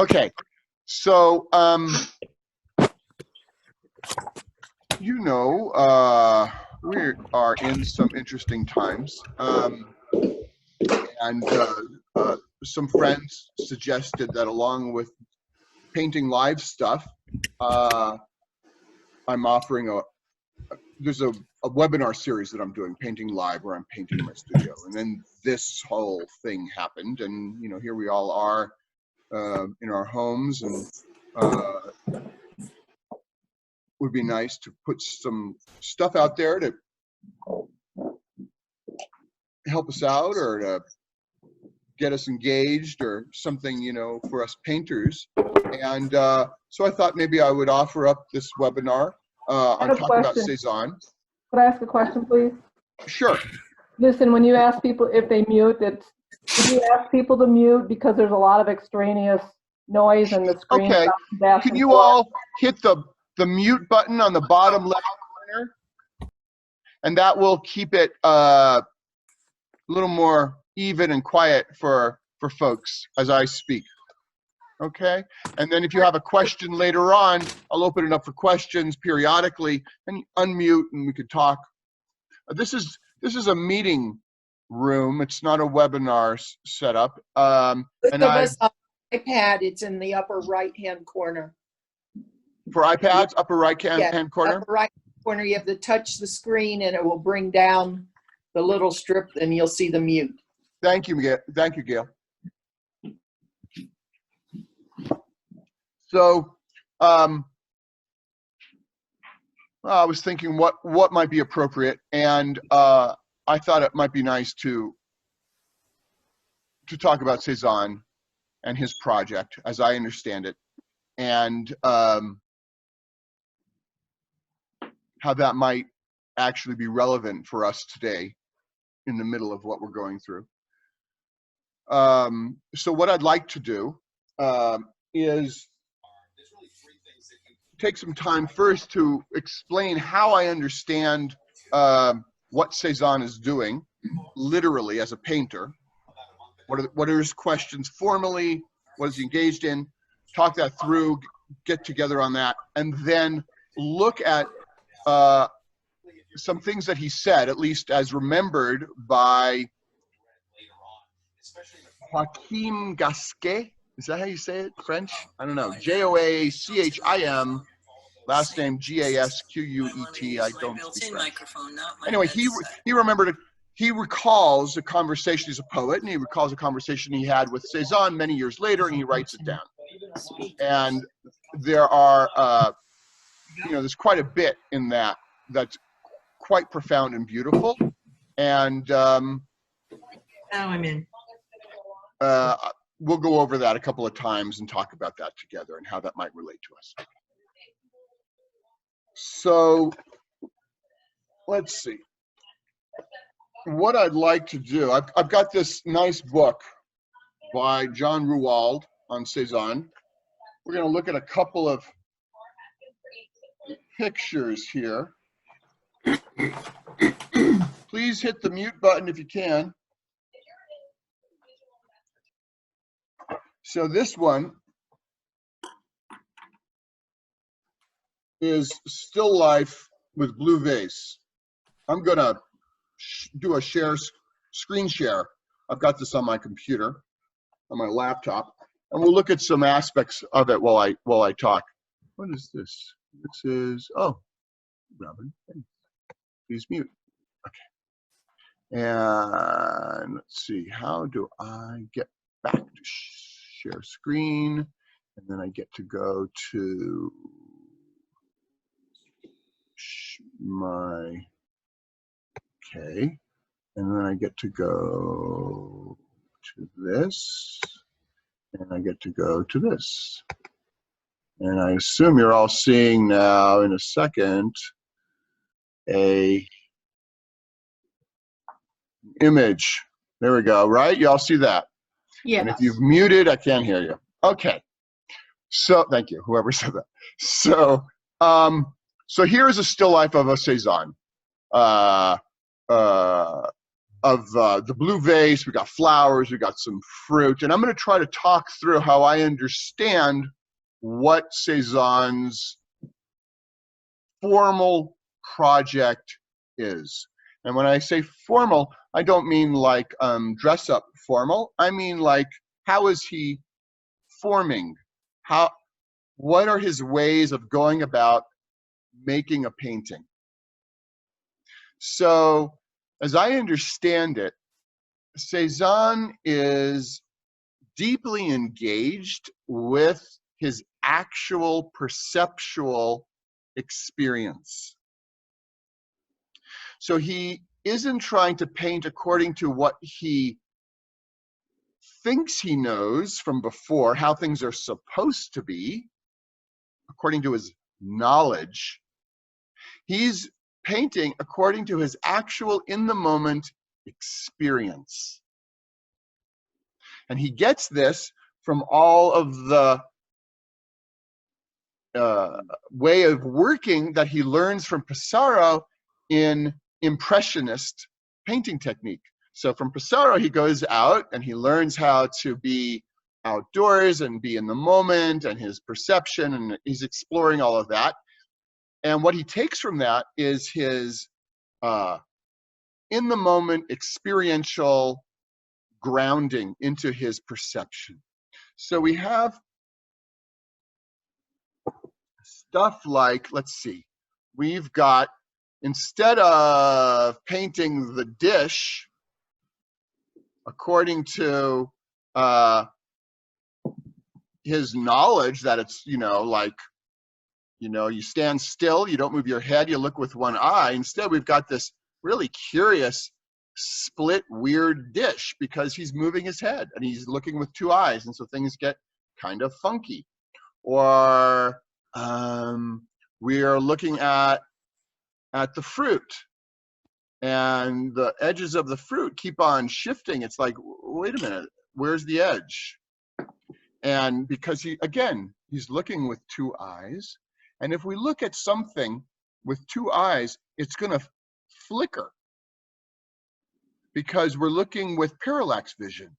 Okay, so you know, we are in some interesting times, and some friends suggested that along with painting live stuff, I'm offering there's a webinar series that I'm doing, Painting Live, where I'm painting in my studio. And then this whole thing happened, and you know, here we all are in our homes, and would be nice to put some stuff out there to help us out, or to get us engaged, or something, you know, for us painters. And so I thought maybe I would offer up this webinar on talking about Cezanne. Could I ask a question, please? Sure. Listen, when you ask people if they mute, did you ask people to mute because there's a lot of extraneous noise in the screen? Okay. Can you all hit the mute button on the bottom left corner? And that will keep it a little more even and quiet for folks as I speak. Okay, and then if you have a question later on, I'll open it up for questions periodically, and unmute, and we could talk. This is a meeting room. It's not a webinar setup. And give us an iPad. It's in the upper right-hand corner. For iPads, upper right-hand corner. Upper right corner. You have to touch the screen, and it will bring down the little strip, and you'll see the mute. Thank you, Gail. Thank you, Gail. So, I was thinking what might be appropriate, and I thought it might be nice to talk about Cezanne and his project, as I understand it, and how that might actually be relevant for us today in the middle of what we're going through. So what I'd like to do is take some time first to explain how I understand what Cezanne is doing, literally as a painter. What are his questions formally? What is he engaged in? Talk that through, get together on that, and then look at some things that he said, at least as remembered by Joachim Gasquet. Is that how you say it? French? I don't know. Joachim, last name Gasquet. I don't speak French. Anyway, he remembered it. He recalls a conversation. He's a poet, and he recalls a conversation he had with Cezanne many years later, and he writes it down. And there are, you know, there's quite a bit in that that's quite profound and beautiful. And now I'm in. We'll go over that a couple of times and talk about that together and how that might relate to us. So let's see. What I'd like to do, I've got this nice book by John Ruwald on Cezanne. We're going to look at a couple of pictures here. Please hit the mute button if you can. So this one is still life with blue vase. I'm going to do a screen share. I've got this on my computer, on my laptop, and we'll look at some aspects of it while I talk. What is this? This is, oh, Robin, please mute. Okay. And let's see, how do I get back to share screen? And then I get to go to my, okay. And then I get to go to this, and I get to go to this. And I assume you're all seeing now in a second a image. There we go, right? You all see that? Yeah. And if you've muted, I can't hear you. Okay. So thank you, whoever said that. So, so here's a still life of a Cezanne. the blue vase. We got flowers. We got some fruit, and I'm going to try to talk through how I understand what Cezanne's formal project is. And when I say formal, I don't mean like dress up formal. I mean like, how is he forming? What are his ways of going about making a painting? So, as I understand it, Cezanne is deeply engaged with his actual perceptual experience. So he isn't trying to paint according to what he thinks he knows from before, how things are supposed to be, according to his knowledge. He's painting according to his actual in-the-moment experience. And he gets this from all of the way of working that he learns from Pissarro in Impressionist painting technique. So from Pissarro, he goes out and he learns how to be outdoors and be in the moment and his perception, and he's exploring all of that. And what he takes from that is his in the moment experiential grounding into his perception. So we have stuff like, let's see, we've got, instead of painting the dish according to his knowledge that it's, like, you stand still, you don't move your head, you look with one eye. Instead, we've got this really curious split weird dish because he's moving his head and he's looking with two eyes, and so things get kind of funky. Or we are looking at the fruit, and the edges of the fruit keep on shifting. It's like, wait a minute, where's the edge? And because he's looking with two eyes, and if we look at something with two eyes, it's going to flicker because we're looking with parallax vision.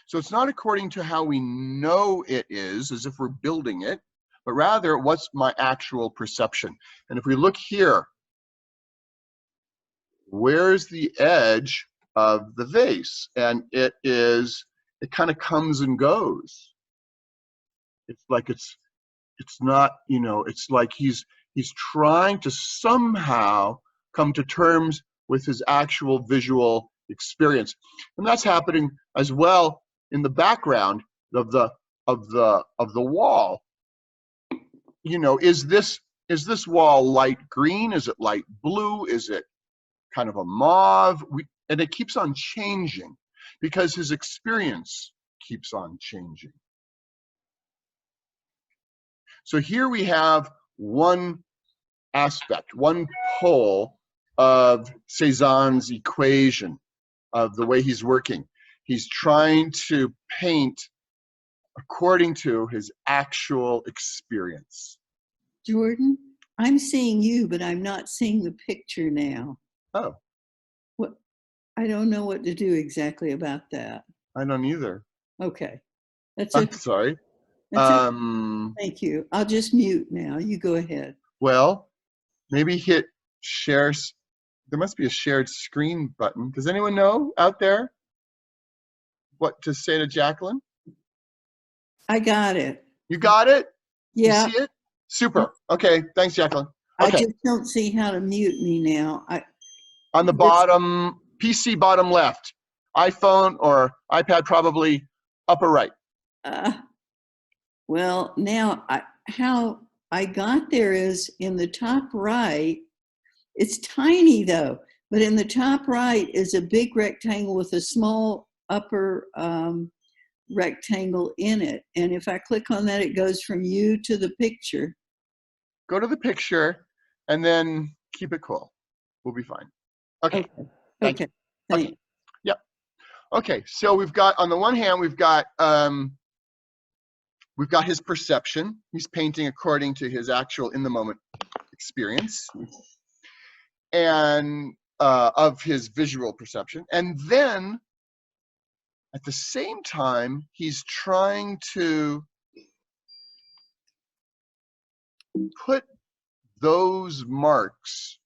So it's not according to how we know it is, as if we're building it, but rather what's my actual perception. And if we look here, where's the edge of the vase? And it kind of comes and goes. It's like it's not, it's like he's trying to somehow come to terms with his actual visual experience. And that's happening as well in the background of the wall. Is this wall light green? Is it light blue? Is it kind of a mauve? And it keeps on changing because his experience keeps on changing. So here we have one aspect, one pole of Cezanne's equation of the way he's working. He's trying to paint according to his actual experience. Jordan, I'm seeing you, but I'm not seeing the picture now. Oh. What? I don't know what to do exactly about that. I don't either. Okay. That's I'm okay. sorry. That's okay. Thank you. I'll just mute now. You go ahead. Well, maybe hit share. There must be a shared screen button. Does anyone know out there what to say to Jacqueline? I got it. You got it? Yeah. You see it? Super. Okay. Thanks, Jacqueline. Okay. I just don't see how to mute me now. On the bottom, PC bottom left, iPhone or iPad probably upper right. Well, now how I got there is in the top right. It's tiny though, but in the top right is a big rectangle with a small upper rectangle in it. And if I click on that, it goes from you to the picture. Go to the picture and then keep it cool. We'll be fine. Okay. Okay. Okay. Yep. Okay. So we've got, on the one hand, we've got his perception. He's painting according to his actual in the moment experience. And of his visual perception. And then at the same time, he's trying to put those marks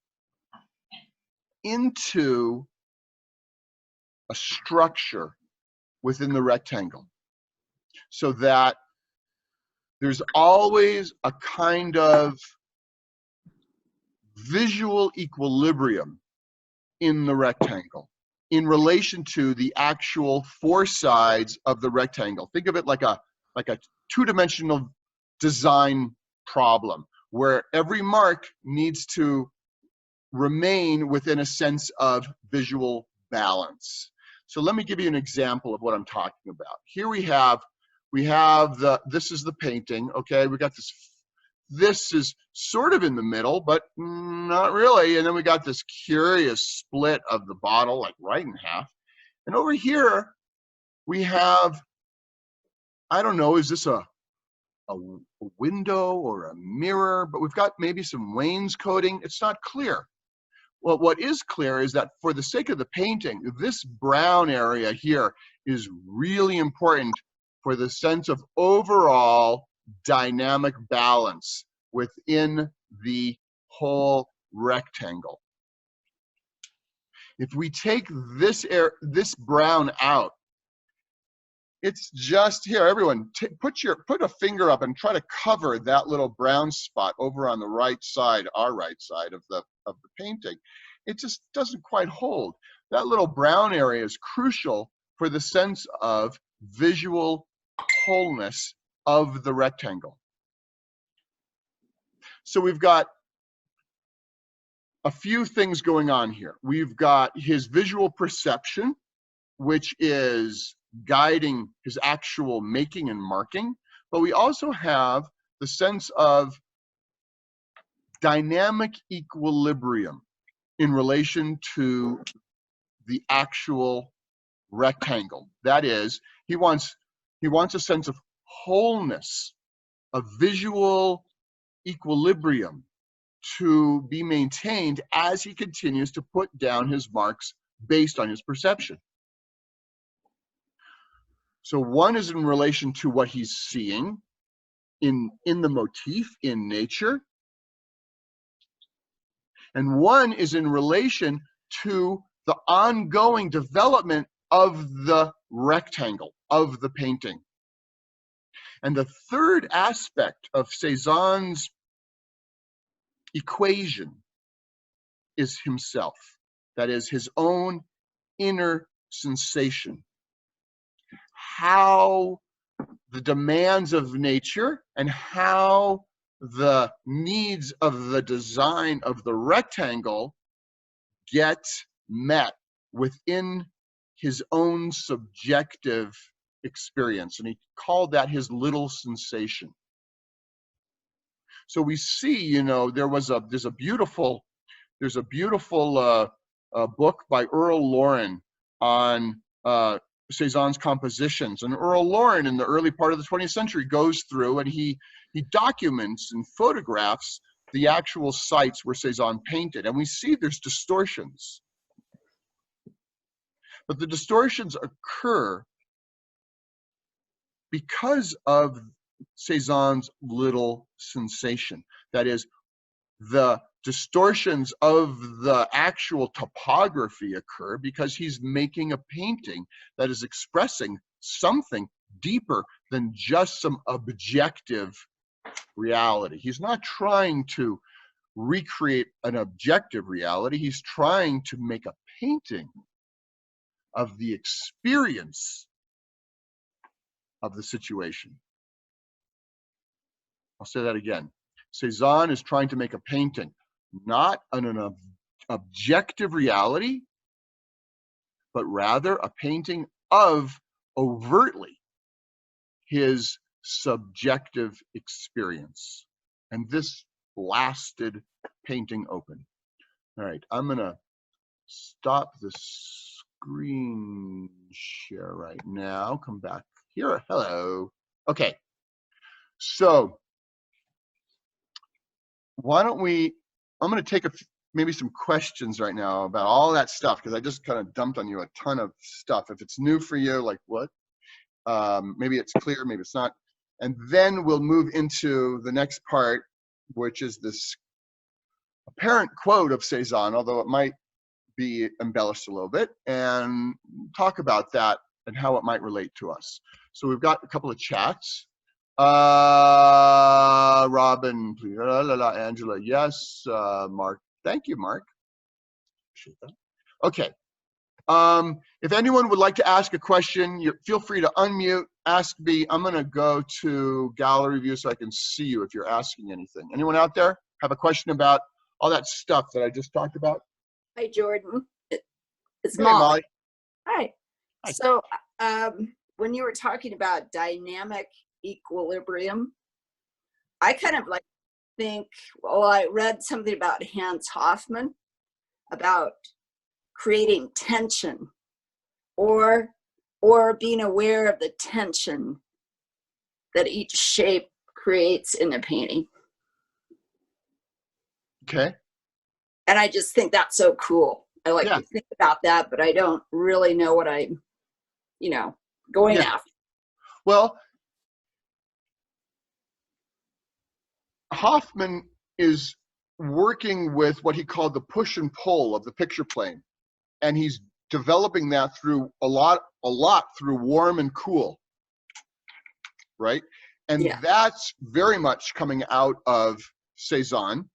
into a structure within the rectangle, so that there's always a kind of visual equilibrium in the rectangle in relation to the actual four sides of the rectangle. Think of it like a two-dimensional design problem where every mark needs to remain within a sense of visual balance. So let me give you an example of what I'm talking about. Here we have this is the painting, okay? We got this is sort of in the middle, but not really. And then we got this curious split of the bottle, like right in half. And over here, we have, I don't know, is this a window or a mirror? But we've got maybe some wainscoting. It's not clear. Well, what is clear is that for the sake of the painting, this brown area here is really important for the sense of overall dynamic balance within the whole rectangle. If we take this brown out, it's just here. Everyone, put a finger up and try to cover that little brown spot over on the right side, our right side of the painting. It just doesn't quite hold. That little brown area is crucial for the sense of visual wholeness of the rectangle. So we've got a few things going on here. We've got his visual perception, which is guiding his actual making and marking, but we also have the sense of dynamic equilibrium in relation to the actual rectangle. That is, he wants a sense of wholeness, a visual equilibrium to be maintained as he continues to put down his marks based on his perception. So one is in relation to what he's seeing in the motif, in nature. And one is in relation to the ongoing development of the rectangle, of the painting. And the third aspect of Cezanne's equation is himself. That is his own inner sensation. How the demands of nature and how the needs of the design of the rectangle get met within his own subjective experience. And he called that his little sensation. So we see, you know, there's a beautiful book by Earl Lauren on Cezanne's compositions. And Earl Lauren, in the early part of the 20th century, goes through and he documents and photographs the actual sites where Cezanne painted. And we see there's distortions. But the distortions occur because of Cezanne's little sensation. That is, the distortions of the actual topography occur because he's making a painting that is expressing something deeper than just some objective reality. He's not trying to recreate an objective reality. He's trying to make a painting of the experience of the situation. I'll say that again. Cezanne is trying to make a painting, not an objective reality, but rather a painting of overtly his subjective experience. And this blasted painting open. All right, I'm gonna stop the screen share right now. Come back here. Hello. Okay, so why don't we, I'm going to take maybe some questions right now about all that stuff, because I just kind of dumped on you a ton of stuff. If it's new for you, like what? Maybe it's clear, maybe it's not. And then we'll move into the next part, which is this apparent quote of Cezanne, although it might be embellished a little bit, and talk about that and how it might relate to us. So we've got a couple of chats. Robin, please. Angela, yes. Mark, thank you, Mark. Appreciate that. Okay. If anyone would like to ask a question, feel free to unmute, ask me. I'm going to go to gallery view so I can see you if you're asking anything. Anyone out there have a question about all that stuff that I just talked about? Hi, Jordan. It's Hey, Molly. Molly. Hi. Hi. So when you were talking about dynamic equilibrium, I kind of like think, well, I read something about Hans Hofmann about creating tension or being aware of the tension that each shape creates in a painting. Okay. And I just think that's so cool. I like Yeah. to think about that, but I don't really know what I'm, going Yeah. after. Well, Hoffman is working with what he called the push and pull of the picture plane. And he's developing that through a lot through warm and cool, right? And Yeah. that's very much coming out of Cezanne.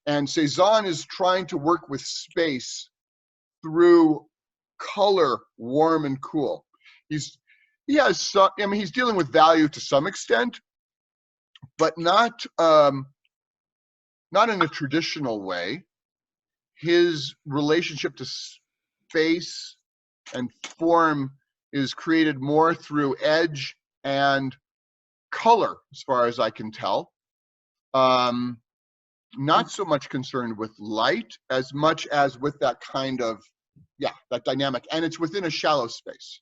And Cezanne is trying to work with space through color, warm and cool. He's dealing with value to some extent, but not in a traditional way. His relationship to space and form is created more through edge and color, as far as I can tell. Not so much concerned with light as much as with that kind of, that dynamic, and it's within a shallow space.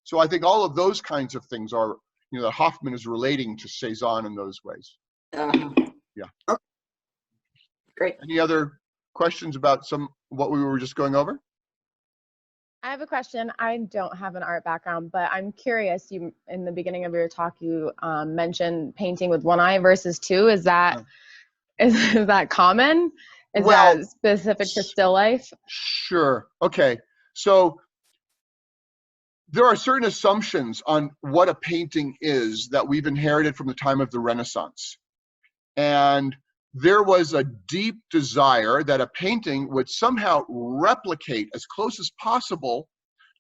So I think all of those kinds of things are, that Hoffman is relating to Cezanne in those ways. Yeah. Okay. Great. Any other questions about what we were just going over? I have a question. I don't have an art background, but I'm curious. You, in the beginning of your talk, you mentioned painting with one eye versus two. Is that is that common? Is that specific to still life? Sure. Okay. So there are certain assumptions on what a painting is that we've inherited from the time of the Renaissance. And there was a deep desire that a painting would somehow replicate as close as possible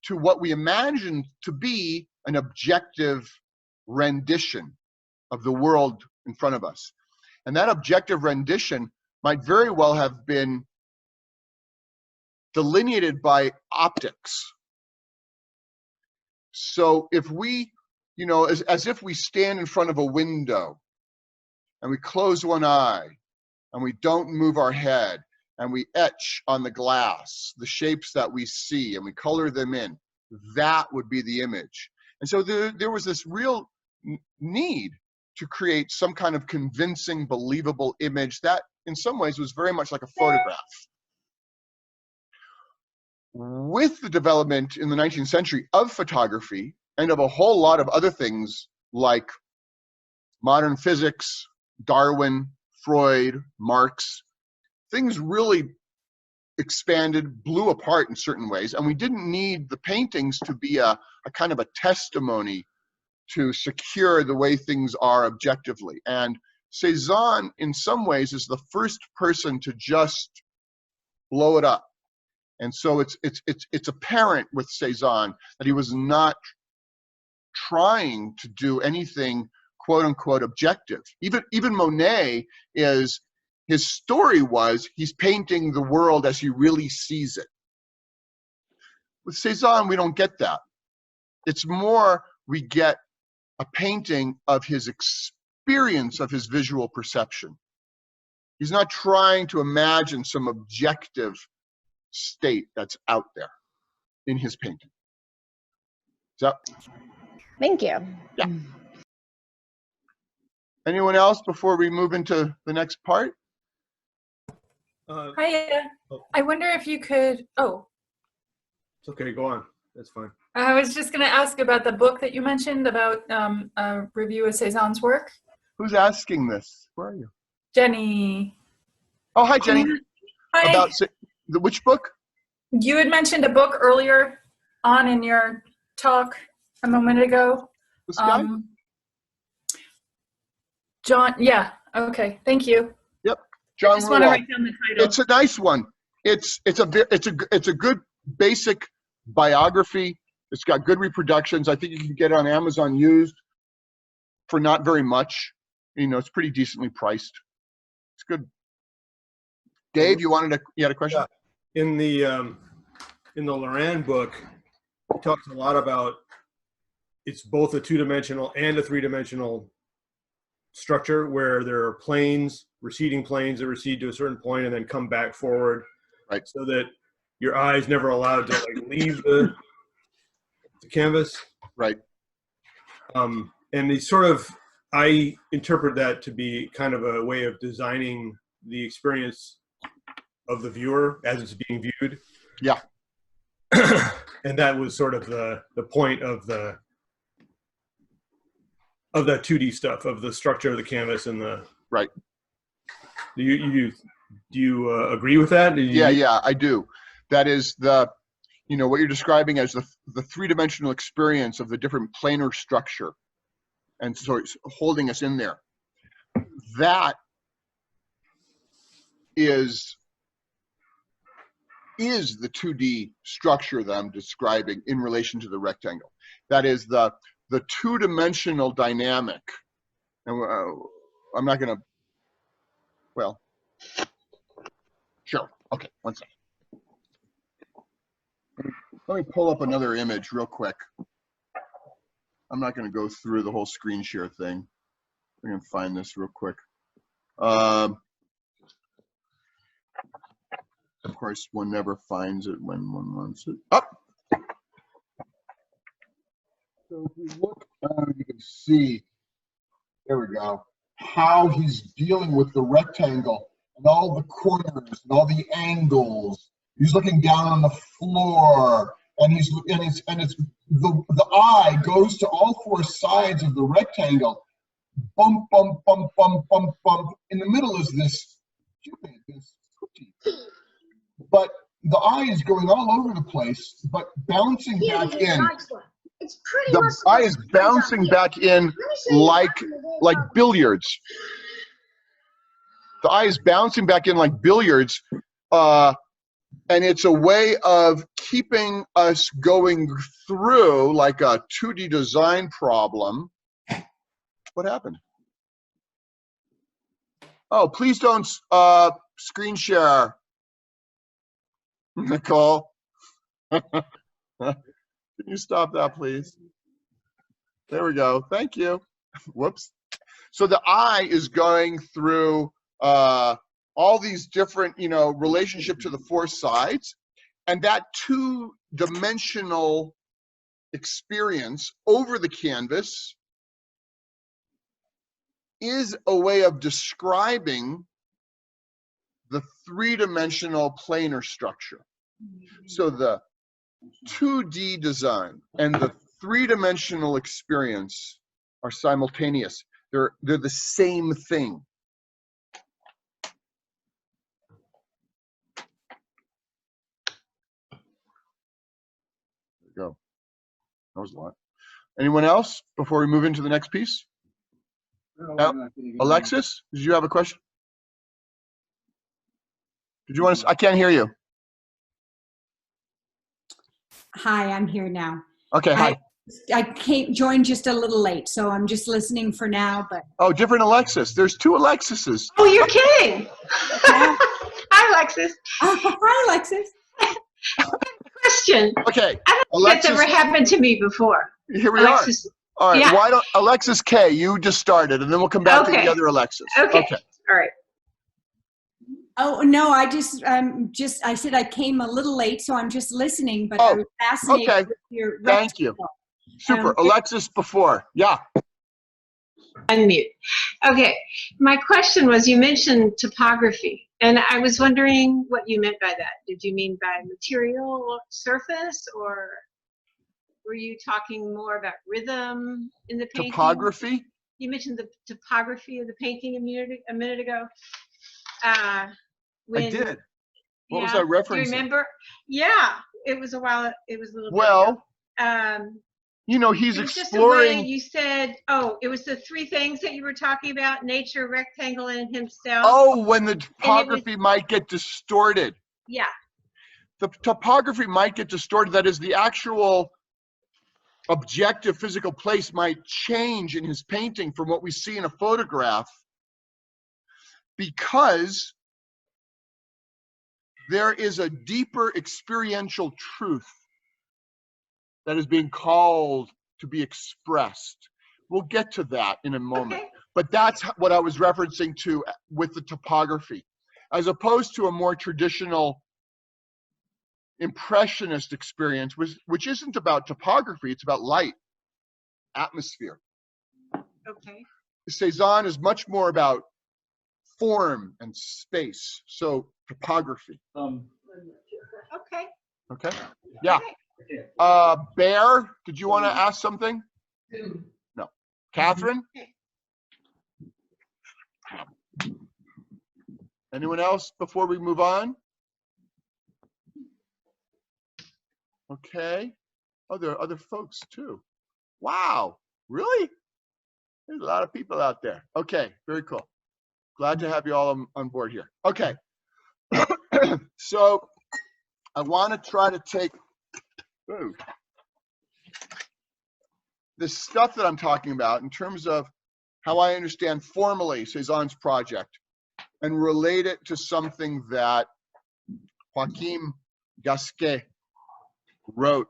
to what we imagined to be an objective rendition of the world in front of us. And that objective rendition might very well have been delineated by optics. So if we, as if we stand in front of a window and we close one eye and we don't move our head and we etch on the glass the shapes that we see and we color them in, that would be the image. And so there was this real need to create some kind of convincing, believable image that in some ways was very much like a photograph. With the development in the 19th century of photography and of a whole lot of other things like modern physics, Darwin, Freud, Marx, things really expanded, blew apart in certain ways, and we didn't need the paintings to be a kind of a testimony to secure the way things are objectively. And Cezanne, in some ways, is the first person to just blow it up. And so it's apparent with Cezanne that he was not trying to do anything quote unquote objective. Even Monet his story was he's painting the world as he really sees it. With Cezanne, we don't get that. It's more we get a painting of his experience of his visual perception. He's not trying to imagine some objective state that's out there in his painting. So, Thank you. yeah. Anyone else before we move into the next part? Hiya. Oh. I wonder if you could, It's okay, go on. That's fine. I was just going to ask about the book that you mentioned about a review of Cezanne's work. Who's asking this? Where are you? Jenny. Oh, hi, Jenny. Hi. About which book? You had mentioned a book earlier on in your talk a moment ago. This guy? John, yeah, okay, thank you. Yep, I John just want to Ruoff. write down the title. It's a nice one. It's a good basic biography. It's got good reproductions. I think you can get it on Amazon used for not very much. You know, it's pretty decently priced. It's good. Dave, you had a question? Yeah. In the Loran book, it talks a lot about it's both a two-dimensional and a three-dimensional structure where there are planes, receding planes that recede to a certain point and then come back forward, right? So that your eye is never allowed to like leave the canvas, right? And they sort of, I interpret that to be kind of a way of designing the experience of the viewer as it's being viewed. Yeah. And that was sort of the point of that 2D stuff, of the structure of the canvas and the right. Do you agree with that? Yeah, I do. That is what you're describing as the three-dimensional experience of the different planar structure, and so it's holding us in there. That is the 2D structure that I'm describing in relation to the rectangle. That is the two-dimensional dynamic. And I'm not going to, well, sure. Okay, one second. Let me pull up another image real quick. I'm not going to go through the whole screen share thing. I'm going to find this real quick. Of course, one never finds it when one wants it. Up. So if you look, you can see, there we go, how he's dealing with the rectangle and all the corners and all the angles. He's looking down on the floor, and the eye goes to all four sides of the rectangle. Bump, bump, bump, bump, bump, bump. In the middle is this cookie. But the eye is going all over the place, but bouncing back in. The eye is bouncing back in like billiards. The eye is bouncing back in like billiards, and it's a way of keeping us going through like a 2D design problem. What happened? Oh, please don't screen share. Nicole, can you stop that, please? There we go. Thank you. Whoops. So the eye is going through all these different, relationship to the four sides, and that two-dimensional experience over the canvas is a way of describing the three-dimensional planar structure. So the 2D design and the three-dimensional experience are simultaneous. They're the same thing. There we go. That was a lot. Anyone else before we move into the next piece? No? Alexis, did you have a question? Did you want to? I can't hear you. Hi, I'm here now. Okay, hi. I joined just a little late, so I'm just listening for now. But oh, different Alexis. There's two Alexises. Oh, you're kidding. Hi, Alexis. Hi, Alexis. Question. Okay, I don't think that's ever happened to me before. Here we Alexis, are. All right. yeah. Why don't Alexis K? You just started, and then we'll come back to the other Alexis. Okay. All right. Oh no, I said I came a little late, so I'm just listening. But I was fascinated with your Thank you. Super. Alexis before. Yeah. Unmute. Okay. My question was, you mentioned topography. And I was wondering what you meant by that. Did you mean by material surface, or were you talking more about rhythm in the painting? Topography? You mentioned the topography of the painting a minute ago. I did. What was I Do you referencing? remember? Yeah, it was a while. It was a little Well, bit ago. You know, he's it was exploring. Just a way you said, oh, it was the three things that you were talking about: nature, rectangle, and himself. Oh, when the topography might get distorted. Yeah. The topography might get distorted. That is, the actual objective physical place might change in his painting from what we see in a photograph, because there is a deeper experiential truth that is being called to be expressed. We'll get to that in a moment. Okay. But that's what I was referencing to with the topography, as opposed to a more traditional impressionist experience, which isn't about topography, it's about light, atmosphere. Okay. Cezanne is much more about form and space, so topography. Okay. Okay. Yeah. Bear, did you want to ask something? No. Catherine? Anyone else before we move on? Okay. Oh, there are other folks too. Wow. Really? There's a lot of people out there. Okay. Very cool. Glad to have you all on board here. Okay. So I want to try to take the stuff that I'm talking about in terms of how I understand formally Cezanne's project and relate it to something that Joachim Gasquet wrote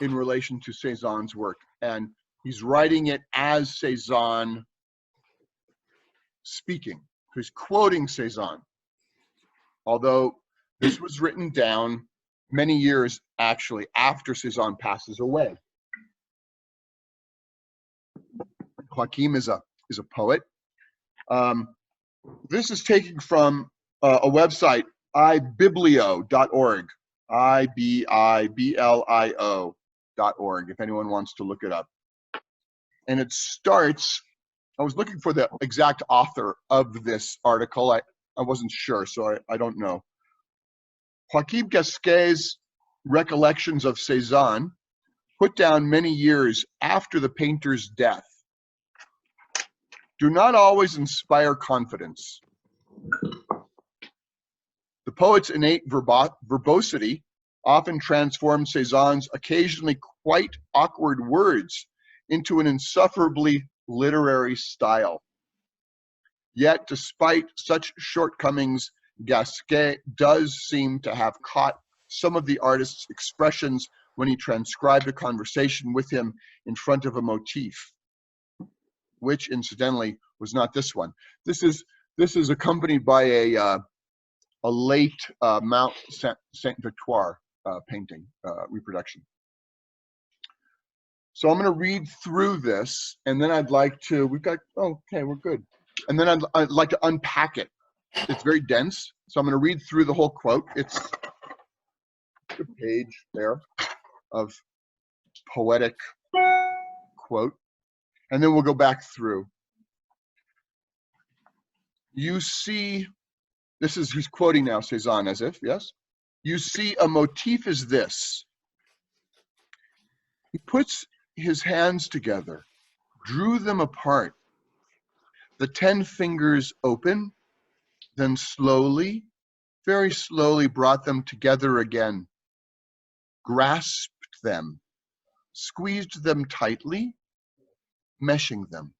in relation to Cezanne's work. And he's writing it as Cezanne speaking. He's quoting Cezanne. Although this was written down many years actually after Cezanne passes away. Joachim is a poet. This is taken from a website, ibiblio.org, IBIBLIO.org, if anyone wants to look it up. And it starts, I was looking for the exact author of this article. I wasn't sure, so I don't know. Joachim Gasquet's recollections of Cezanne, put down many years after the painter's death, do not always inspire confidence. The poet's innate verbosity often transforms Cezanne's occasionally quite awkward words into an insufferably literary style. Yet, despite such shortcomings, Gasquet does seem to have caught some of the artist's expressions when he transcribed a conversation with him in front of a motif, which incidentally was not this one. This is accompanied by a late Mount Saint Victoire painting reproduction. So I'm going to read through this, and then I'd like to. Okay, we're good. And then I'd like to unpack it. It's very dense, so I'm going to read through the whole quote. It's a page there of Poetic Quote, and then we'll go back through. You see, he's quoting now Cezanne as if, yes? You see, a motif is this. He puts his hands together, drew them apart, the 10 fingers open, then slowly, very slowly brought them together again, grasped them, squeezed them tightly, meshing them.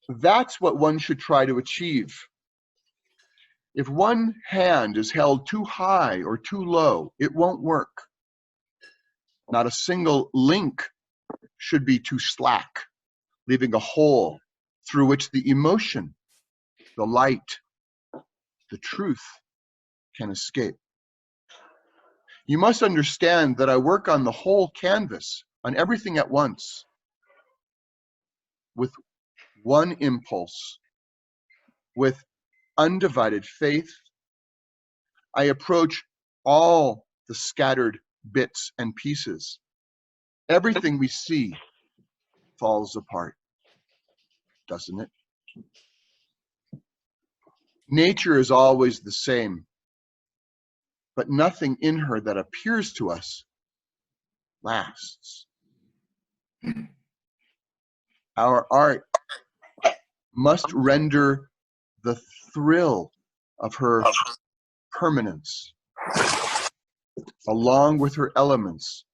That's what one should try to achieve. If one hand is held too high or too low, it won't work. Not a single link should be too slack, leaving a hole through which the emotion, the light, the truth can escape. You must understand that I work on the whole canvas, on everything at once, with one impulse, with undivided faith. I approach all the scattered bits and pieces. Everything we see falls apart, doesn't it? Nature is always the same, but nothing in her that appears to us lasts. Our art must render the thrill of her permanence, along with her elements,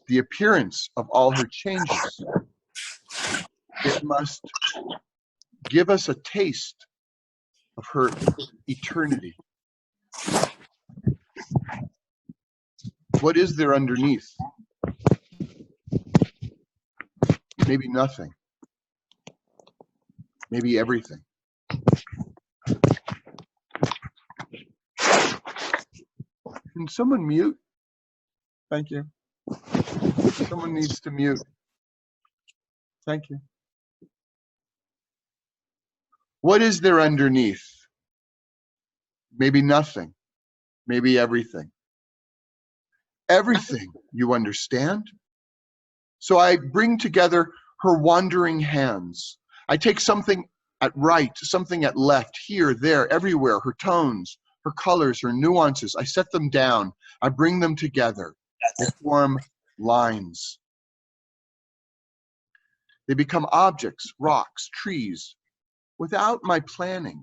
the appearance of all her changes. It must give us a taste of her eternity. What is there underneath? Maybe nothing. Maybe everything. Can someone mute? Thank you. Someone needs to mute. Thank you. What is there underneath? Maybe nothing. Maybe everything. Everything, you understand? So I bring together her wandering hands. I take something at right, something at left, here, there, everywhere, her tones, her colors, her nuances. I set them down. I bring them together. They form lines. They become objects, rocks, trees, without my planning.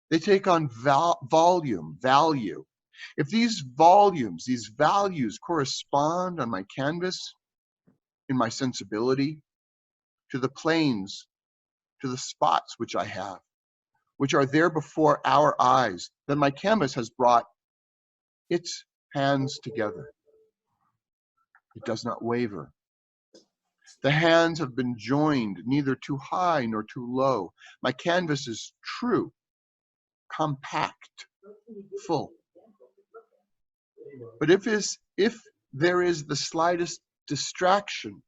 They take on volume, value. If these volumes, these values correspond on my canvas, in my sensibility, to the planes, to the spots which I have, which are there before our eyes, then my canvas has brought its hands together. It does not waver. The hands have been joined, neither too high nor too low. My canvas is true, compact, full. But if there is the slightest distraction,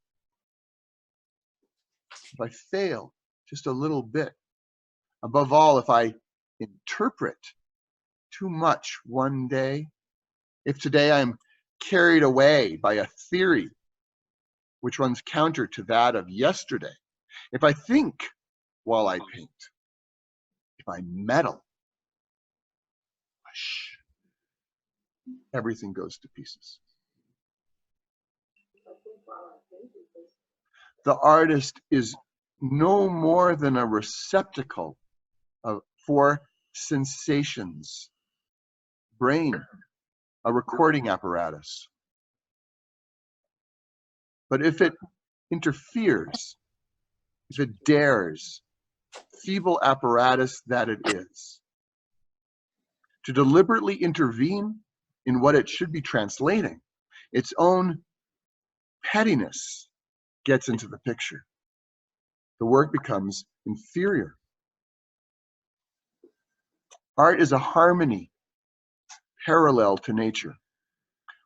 if I fail just a little bit, above all, if I interpret too much one day, if today I'm carried away by a theory which runs counter to that of yesterday, if I think while I paint, if I meddle, everything goes to pieces. The artist is no more than a receptacle for sensations, brain, a recording apparatus. But if it interferes, if it dares, feeble apparatus that it is, to deliberately intervene in what it should be translating, its own pettiness gets into the picture. The work becomes inferior. Art is a harmony parallel to nature.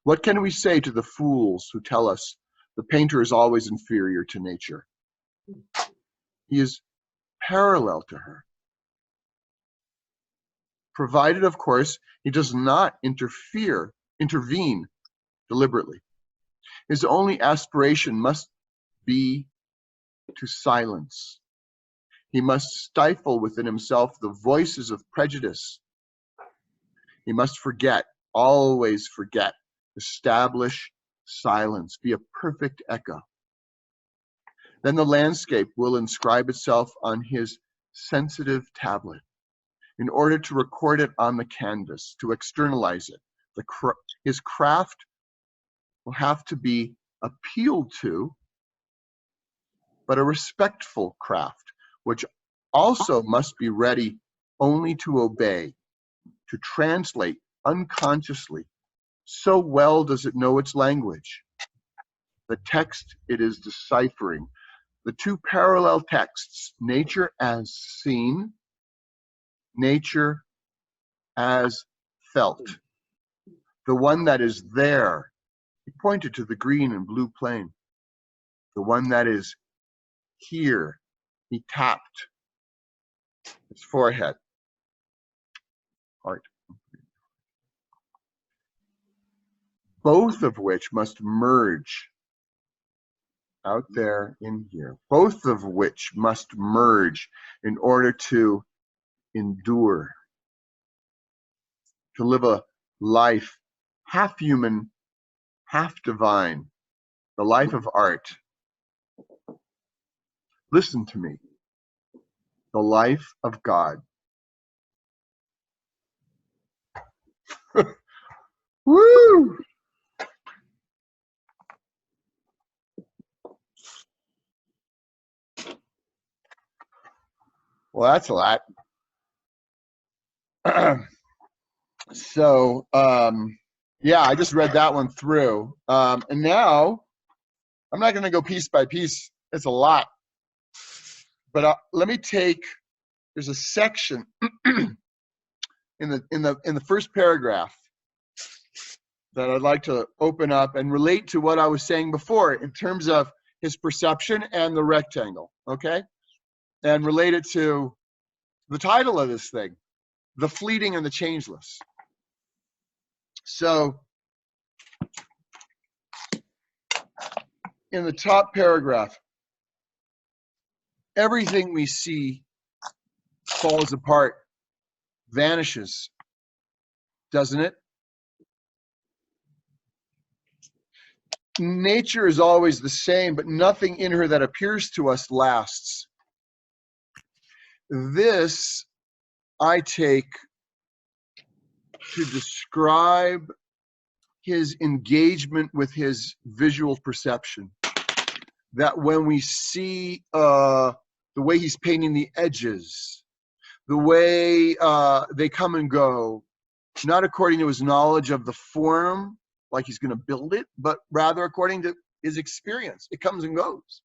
What can we say to the fools who tell us the painter is always inferior to nature? He is parallel to her. Provided, of course, he does not intervene deliberately. His only aspiration must be to silence. He must stifle within himself the voices of prejudice. He must forget, always forget, establish silence, be a perfect echo. Then the landscape will inscribe itself on his sensitive tablet in order to record it on the canvas, to externalize it. His craft will have to be appealed to, but a respectful craft, which also must be ready only to obey, to translate unconsciously. So well does it know its language. The text it is deciphering, the two parallel texts, nature as seen, nature as felt. The one that is there, he pointed to the green and blue plain. The one that is here, he tapped his forehead. Art. Both of which must merge out there in here. Both of which must merge in order to endure, to live a life half human, half divine, the life of art. Listen to me. The life of God. Woo! Well, that's a lot. So, yeah, I just read that one through. And now, I'm not going to go piece by piece. It's a lot. But let me take, there's a section in the first paragraph that I'd like to open up and relate to what I was saying before in terms of his perception and the rectangle, okay? And relate it to the title of this thing, The Fleeting and the Changeless. So, in the top paragraph, everything we see falls apart, vanishes, doesn't it? Nature is always the same, but nothing in her that appears to us lasts. This I take to describe his engagement with his visual perception. That when we see the way he's painting the edges, the way they come and go, not according to his knowledge of the form, like he's going to build it, but rather according to his experience. It comes and goes.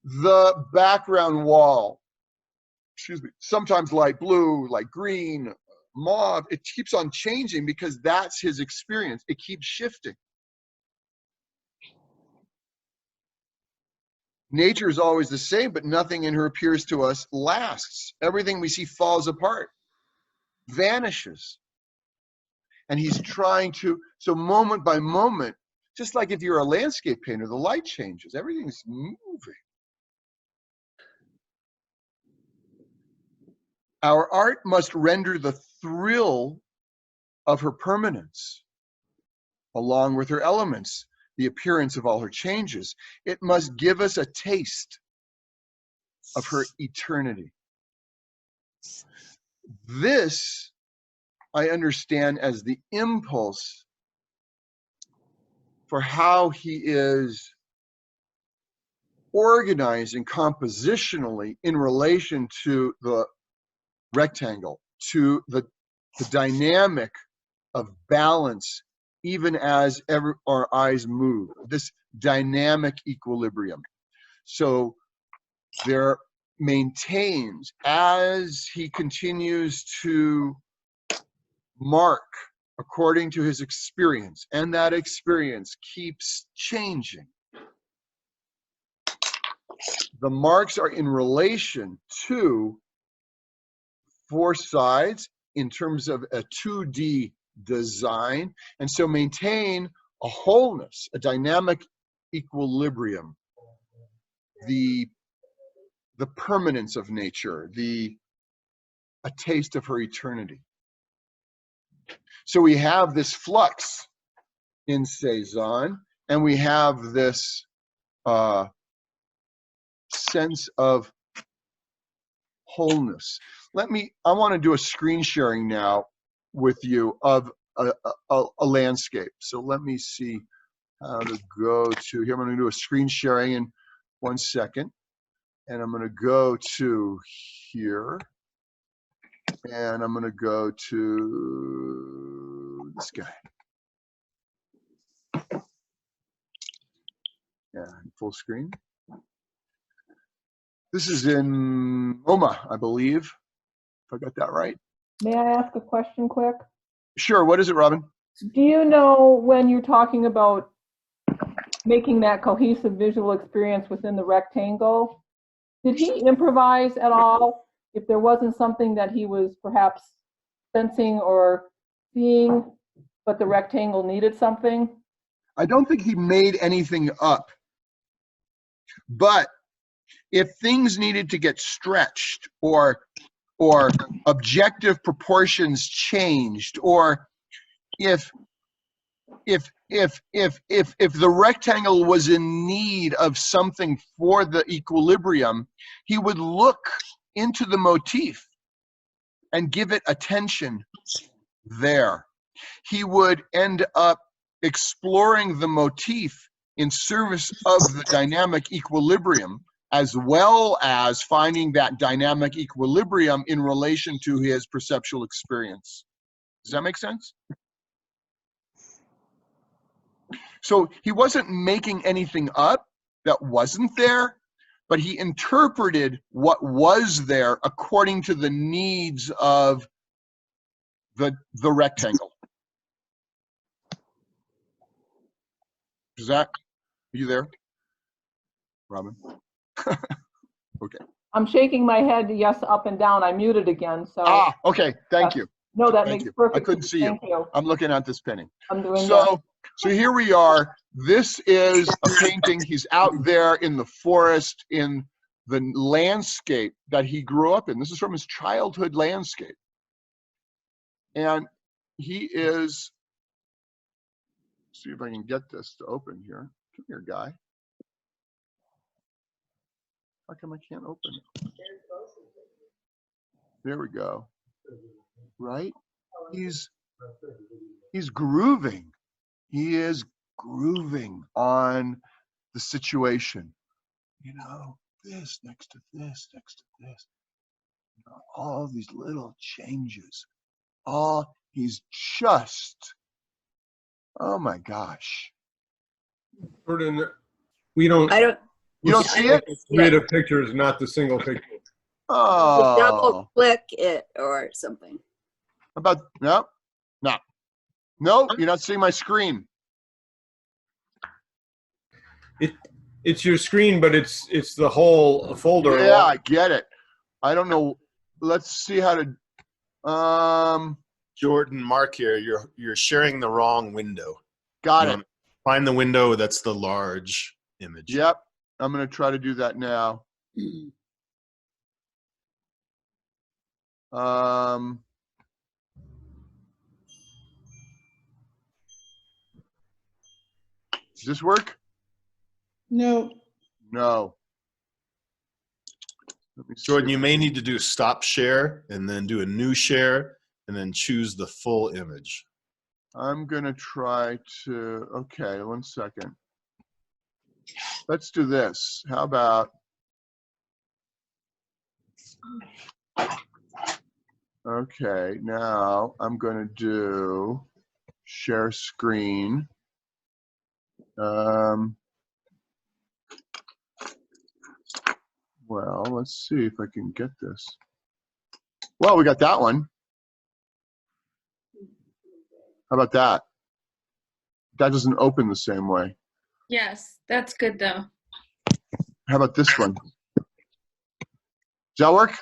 The background wall, excuse me, sometimes light blue, light green, mauve, it keeps on changing because that's his experience. It keeps shifting. Nature is always the same, but nothing in her appears to us lasts. Everything we see falls apart, vanishes. And he's trying to, so moment by moment, just like if you're a landscape painter, the light changes, everything's moving. Our art must render the thrill of her permanence, along with her elements, the appearance of all her changes. It must give us a taste of her eternity. This I understand as the impulse for how he is organizing compositionally in relation to the rectangle, to the dynamic of balance, even as our eyes move, this dynamic equilibrium. So there maintains, as he continues to mark according to his experience, and that experience keeps changing. The marks are in relation to four sides in terms of a 2D design, and so maintain a wholeness, a dynamic equilibrium, the permanence of nature, a taste of her eternity. So we have this flux in Cezanne, and we have this sense of wholeness. I want to do a screen sharing now with you of a landscape. So let me see how to go to here. I'm going to do a screen sharing in 1 second. And I'm going to go to here. And I'm going to go to this guy. Yeah, full screen. This is in MoMA, I believe, if I got that right. May I ask a question quick? Sure, what is it, Robin? Do you know when you're talking about making that cohesive visual experience within the rectangle, did he improvise at all if there wasn't something that he was perhaps sensing or seeing, but the rectangle needed something? I don't think he made anything up. But if things needed to get stretched or objective proportions changed, or if the rectangle was in need of something for the equilibrium, he would look into the motif and give it attention there. He would end up exploring the motif in service of the dynamic equilibrium, as well as finding that dynamic equilibrium in relation to his perceptual experience. Does that make sense? So he wasn't making anything up that wasn't there, but he interpreted what was there according to the needs of the rectangle. Is that, are you there, Robin? Okay. I'm shaking my head yes, up and down. I muted again, so. Ah, okay, thank you. No, that Thank makes you. perfect I couldn't sense. see you. Thank you. I'm looking at this painting. I'm doing that. So here we are. This is a painting. He's out there in the forest in the landscape that he grew up in. This is from his childhood landscape. And he is, see if I can get this to open here. Come here, guy. How come I can't open it? There we go. Right? He's grooving. He is grooving on the situation. You know, this next to this, next to this. You know, all these little changes. He's just, oh my gosh. Jordan, we don't. You don't see it? Grid of pictures, not the single picture. Oh. Double click it or something. About, no, you're not seeing my screen. It's your screen, but it's the whole folder. Yeah, I get it. I don't know. Let's see how to, Jordan, Mark here, you're sharing the wrong window. Got it. Find the window that's the large image. Yep. I'm going to try to do that now. Does this work? No. No. Jordan, you may need to do stop share and then do a new share and then choose the full image. I'm going to try to, okay, 1 second. Let's do this. How about, okay, now I'm going to do share screen. Well, let's see if I can get this. Well, we got that one. How about that? That doesn't open the same way. Yes, that's good though. How about this one? Does that work?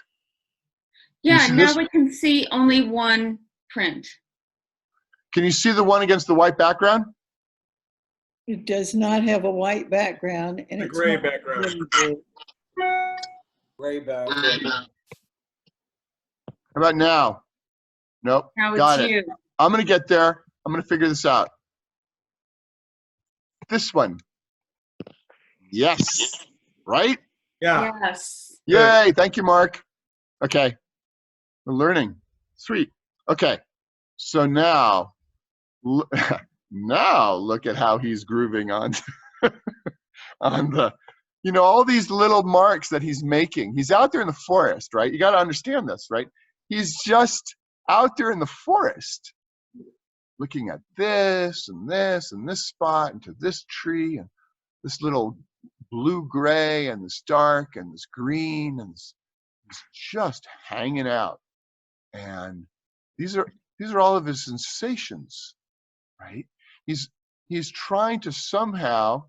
Yeah, now this? we can see only one print. Can you see the one against the white background? It does not have a white background, and A it's gray not background. really big. Gray background. How about now? Nope. Now Got it's it. you. I'm going to get there. I'm going to figure this out. This one. Yes. Right? Yeah. Yes. Yay. Thank you, Mark. Okay. We're learning. Sweet. Okay. So now, now look at how he's grooving on, on the, you know, all these little marks that he's making. He's out there in the forest, right? You got to understand this, right? He's just out there in the forest looking at this and this and this spot and to this tree and this little blue gray and this dark and this green and this, he's just hanging out. And these are all of his sensations, right? He's trying to somehow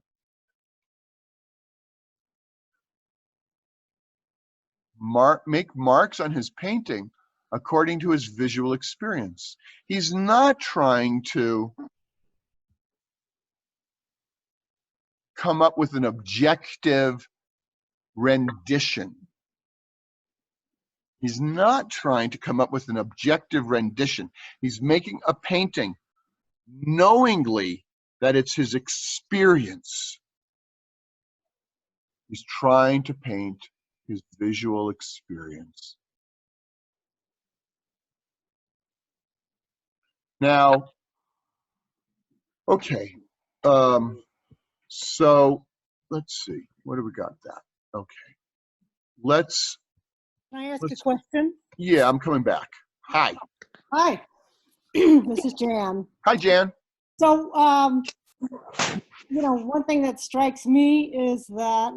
make marks on his painting according to his visual experience. He's not trying to come up with an objective rendition. He's not trying to come up with an objective rendition. He's making a painting knowingly that it's his experience. He's trying to paint his visual experience. Now, okay, so let's see, what do we got that? Okay, let's. Can I ask a question? Yeah, I'm coming back. Hi. Hi, this is Jan. Hi, Jan. So, you know, one thing that strikes me is that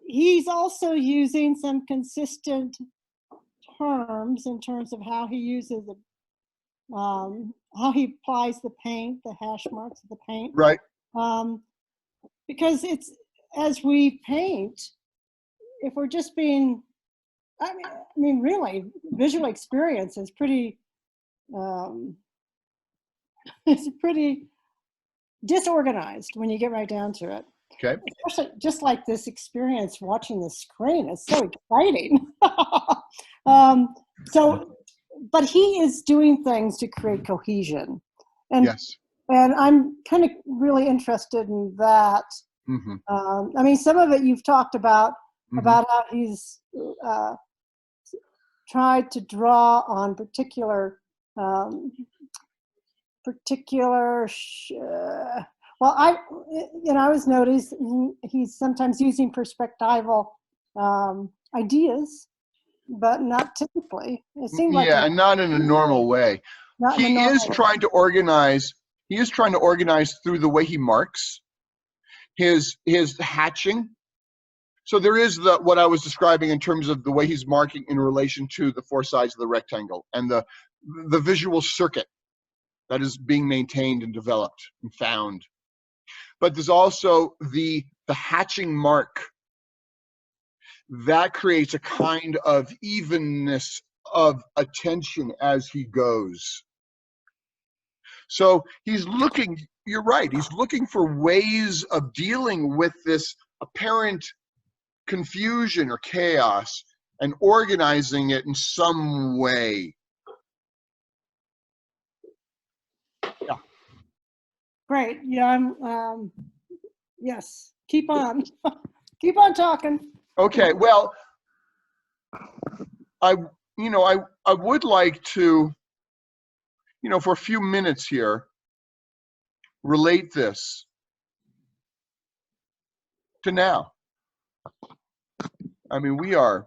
he's also using some consistent terms in terms of how he uses the, how he applies the paint, the hash marks of the paint. Right. Because it's, as we paint, if we're just being, I mean, really, visual experience is pretty, it's pretty disorganized when you get right down to it. Okay. Especially just like this experience watching the screen is so exciting. But he is doing things to create cohesion. And, yes. And I'm kind of really interested in that. Mm-hmm. I mean, some of it you've talked about how he's tried to draw on particular, well, I was noticing he's sometimes using perspectival ideas, but not typically. It seems like and not in a normal way. He is trying to organize. He is trying to organize through the way he marks his hatching. So there is what I was describing in terms of the way he's marking in relation to the four sides of the rectangle and the visual circuit that is being maintained and developed and found. But there's also the hatching mark that creates a kind of evenness of attention as he goes. So he's looking, you're right, he's looking for ways of dealing with this apparent confusion or chaos and organizing it in some way. Yeah. Great. Yeah, I'm, yes, keep on. Keep on talking. Okay, well, I would like to, for a few minutes here, relate this to now. I mean, we are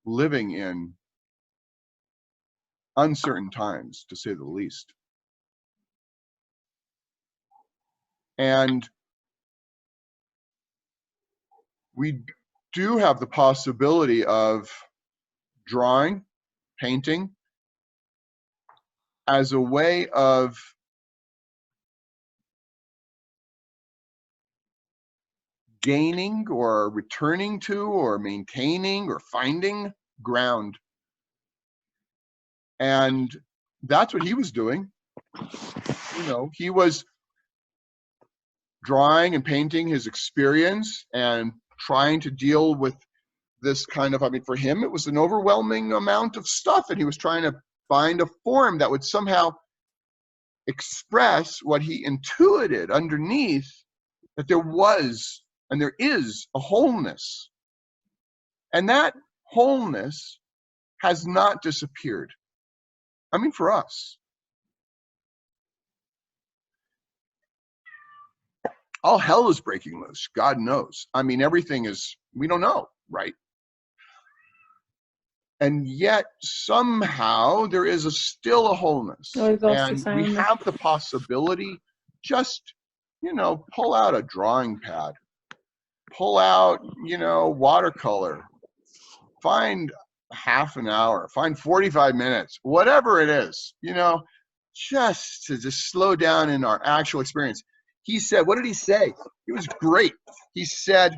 living in uncertain times, to say the least. And we do have the possibility of drawing, painting, as a way of gaining or returning to or maintaining or finding ground. And that's what he was doing. He was drawing and painting his experience and trying to deal with this kind of, for him, it was an overwhelming amount of stuff, and he was trying to find a form that would somehow express what he intuited underneath, that there was and there is a wholeness. And that wholeness has not disappeared. For us. All hell is breaking loose, God knows. Everything is, we don't know, right? And yet somehow there is still a wholeness. And we have the possibility, just, pull out a drawing pad, pull out, watercolor, find half an hour, find 45 minutes, whatever it is, just to slow down in our actual experience. He said, what did he say? It was great. He said,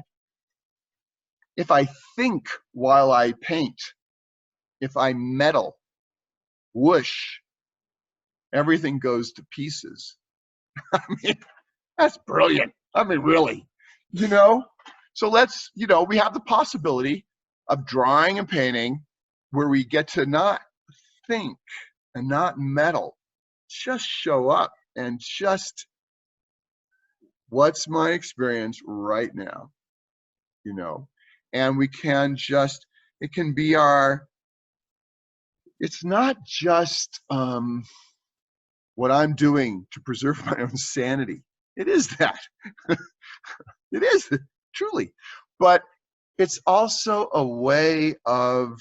if I think while I paint, if I meddle, whoosh, everything goes to pieces. I mean, that's brilliant. I mean, really, you know? So let's, you know, we have the possibility of drawing and painting where we get to not think and not meddle, just show up and just, what's my experience right now, you know? And we can just, it can be our, it's not just what I'm doing to preserve my own sanity. It is that. It is, truly. But it's also a way of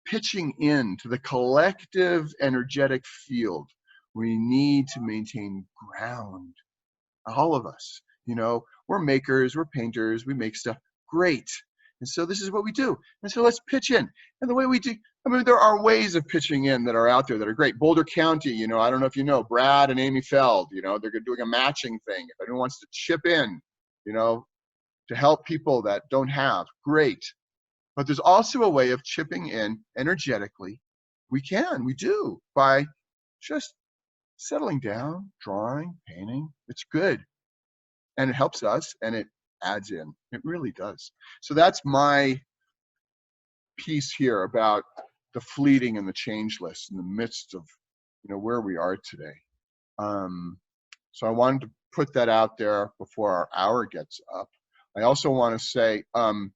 pitching into the collective energetic field. We need to maintain ground. All of us, you know, we're makers, we're painters, we make stuff. Great. And so this is what we do. And so let's pitch in. And the way we do, I mean, there are ways of pitching in that are out there that are great. Boulder County, you know, I don't know if you know, Brad and Amy Feld, you know, they're doing a matching thing. If anyone wants to chip in, you know, to help people that don't have, great. But there's also a way of chipping in energetically. We do, by just settling down, drawing, painting. It's good. And it helps us and it adds in. It really does. So that's my piece here about the fleeting and the changeless in the midst of, you know, where we are today. So I wanted to put that out there before our hour gets up. I also want to say I'm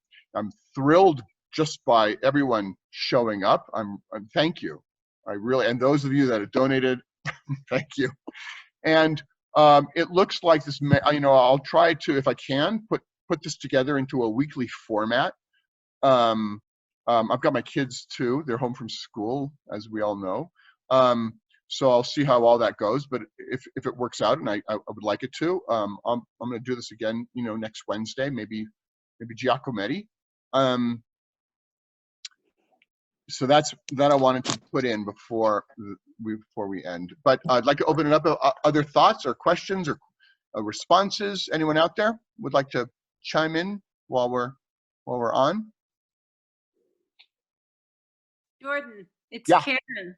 thrilled just by everyone showing up. I'm thank you. I really, and those of you that have donated, thank you. And it looks like this, you know, I'll try to, if I can, put this together into a weekly format. I've got my kids too. They're home from school, as we all know. So I'll see how all that goes. But if it works out, and I would like it to, I'm going to do this again, you know, next Wednesday, maybe Giacometti. So that I wanted to put in before we end. But I'd like to open it up. Other thoughts or questions or responses? Anyone out there would like to chime in while we're on? Jordan, it's Yeah. Karen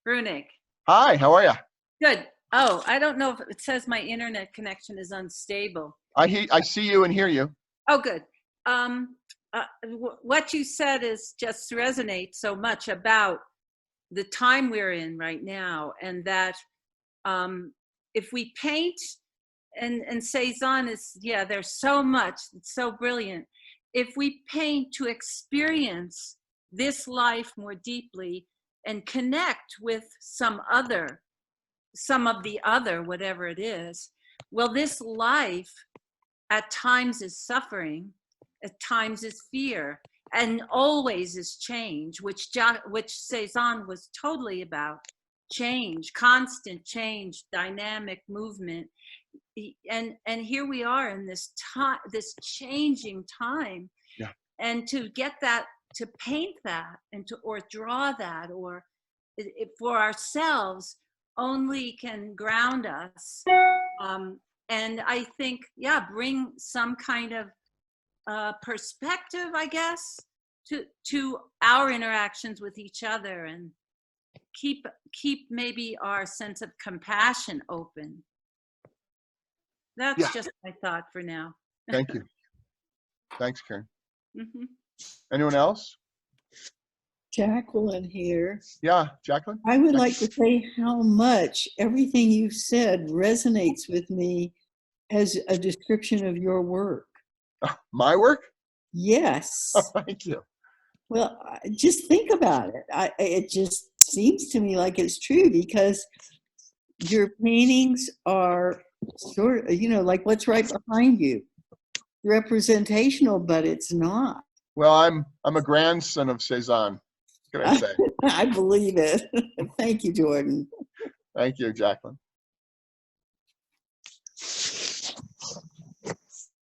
Brunig. Hi, how are you? Good. Oh, I don't know if it says my internet connection is unstable. I see you and hear you. Oh, good. What you said is just resonates so much about the time we're in right now, and that if we paint, and Cezanne is, yeah, there's so much, it's so brilliant. If we paint to experience this life more deeply and connect with some of the other, whatever it is, well, this life at times is suffering, at times is fear, and always is change, which Cezanne was totally about. Change, constant change, dynamic movement. And here we are in this time, this changing time. Yeah. And to get that, to paint that, and or draw that, or for ourselves, only can ground us. And I think, yeah, bring some kind of perspective, I guess, to our interactions with each other, and keep maybe our sense of compassion open. That's just my thought for now. Thank you. Thanks, Karen. Mm-hmm. Anyone else? Jacqueline here. Yeah, Jacqueline? I would like to say how much everything you said resonates with me as a description of your work. My work? Yes. Thank you. Well, just think about it. It just seems to me like it's true, because your paintings are sort of, you know, like what's right behind you. Representational, but it's not. Well, I'm a grandson of Cezanne. What can I say? I believe it. Thank you, Jordan. Thank you, Jacqueline.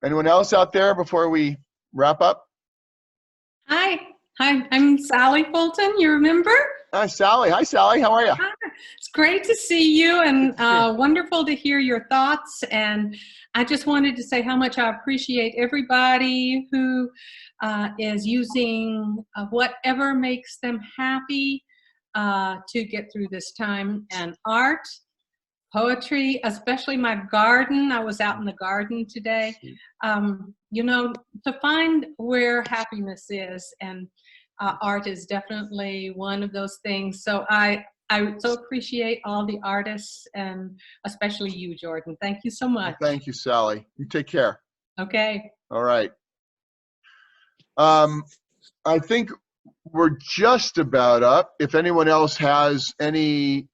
Anyone else out there before we wrap up? Hi, I'm Sally Fulton. You remember? Hi, Sally. Hi, Sally. How are you? It's great to see you and wonderful to hear your thoughts. And I just wanted to say how much I appreciate everybody who is using whatever makes them happy to get through this time. And art, poetry, especially my garden. I was out in the garden today. You know, to find where happiness is, and art is definitely one of those things. So I so appreciate all the artists, and especially you, Jordan. Thank you so much. Thank you, Sally. You take care. Okay. All right. I think we're just about up. If anyone else has anything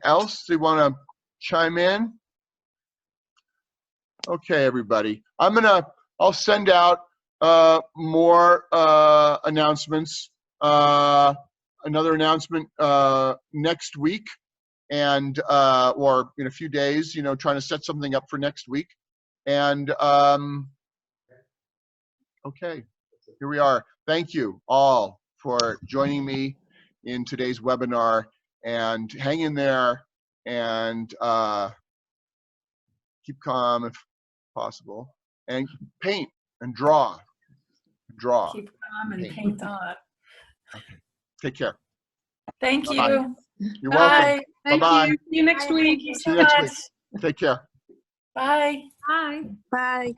else they want to chime in? Okay, everybody. I'll send out more announcements. Another announcement next week, and or in a few days, you know, trying to set something up for next week. And okay, here we are. Thank you all for joining me in today's webinar, and hang in there and keep calm if possible, and paint and draw. Keep calm and paint on. Okay. Take care. Thank Bye-bye. you. You're Bye. welcome. Bye-bye. See you next week. Thank you See so you next much. week. Take care. Bye. Bye. Bye.